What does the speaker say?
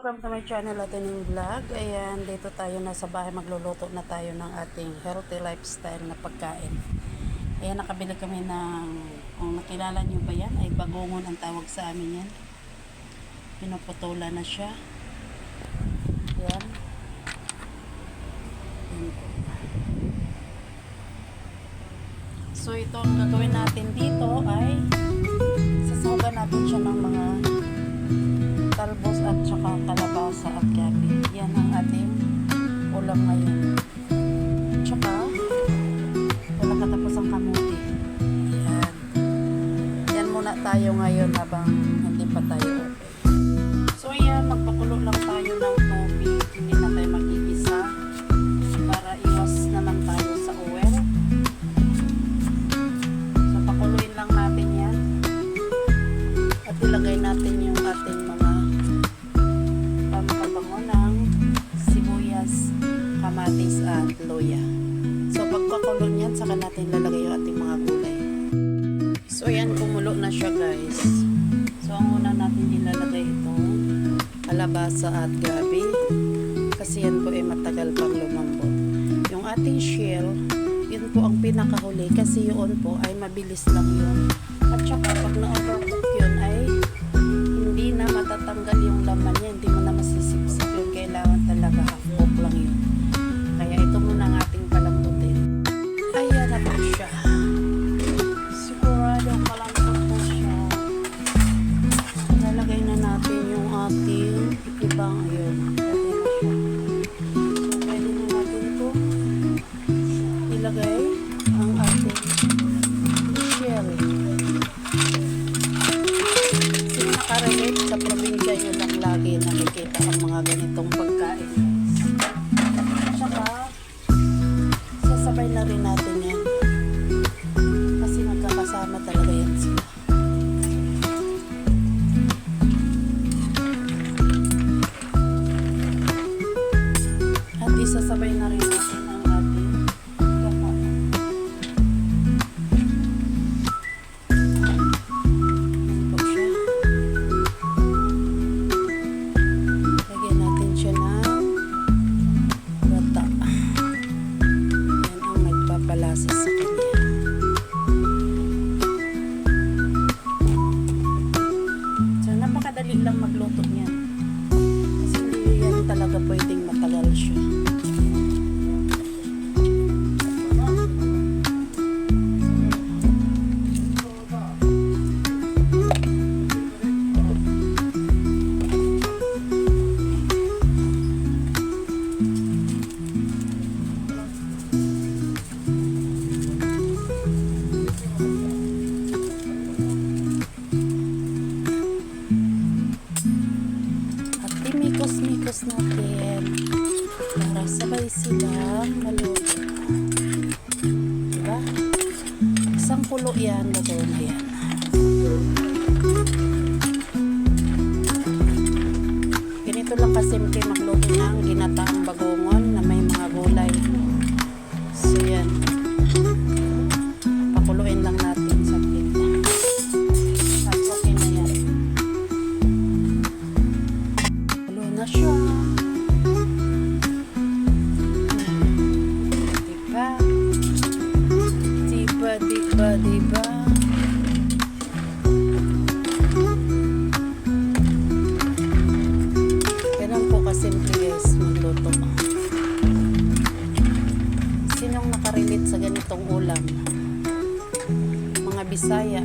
Welcome to my channel, Atening Vlog. Ayan, dito tayo na sa bahay. Magluluto na tayo ng ating healthy lifestyle na pagkain. Ayan, nakabili kami ng, kung nakilala nyo ba yan, ay bagongon ang tawag sa amin yan. Pinuputula na siya. Ayan. So ito ang gagawin natin dito ay sasawgan natin siya ng mga talbos at saka kalabasa at gabi. Yan ang ating ulam ngayon. Tsaka wala katapos ang kamuti. Yan. Yan muna tayo ngayon habang hindi pa tayo open. So yan, magpakulo lang tayo ng tubig. Hindi na tayo mag-igisa para iwas naman tayo sa oil. So pakuluin lang natin yan. At ilagay natin yung ating mga pamakabango ng sibuyas, kamatis at luya. So pagpakulo niyan, saka natin lalagay yung ating mga gulay. So yan, kumulo na siya guys. So ang una natin ilalagay itong kalabasa at gabi. Kasi yan po ay matagal pang lumambot. Yung ating shell, yun po ang pinakahuli kasi yun po ay mabilis lang yun. At saka pag na-overcook yun ay hindi na matatanggal yung laman niya, hindi mo na masisipsip yun. Kailangan talaga half-cook lang yun. Kaya ito muna ang ating palambutin. Ayan na po siya. Siguradong palambot po siya. Nalagay na natin yung ating ibang ayun. Pwede na natin ito ilagay ang ating shell. Nakarelate sa probinsya nyo lang lagi nakikita ang mga ganitong pagkain. Tsaka sasabay na rin natin yan kasi magkakasama talaga yan sila. At isasabay na rin natin ang ating gata. Palasa sa kanya. So napakadali lang magluto niyan. Kasi hindi yan talaga pwedeng matagal siya. Mikos natin para sabay silang maluto. Diba? Isang kulo yan, gagawin na yan. Ganito lang kasimple magluto ng ginataang bagongon na may mga gulay. So yan, pakuluin lang natin sa plate. At okay na yan. Na siya. Diba? Ganun po kasimple guys magluto. Sinong nakarelate sa ganitong ulam? Mga Bisaya.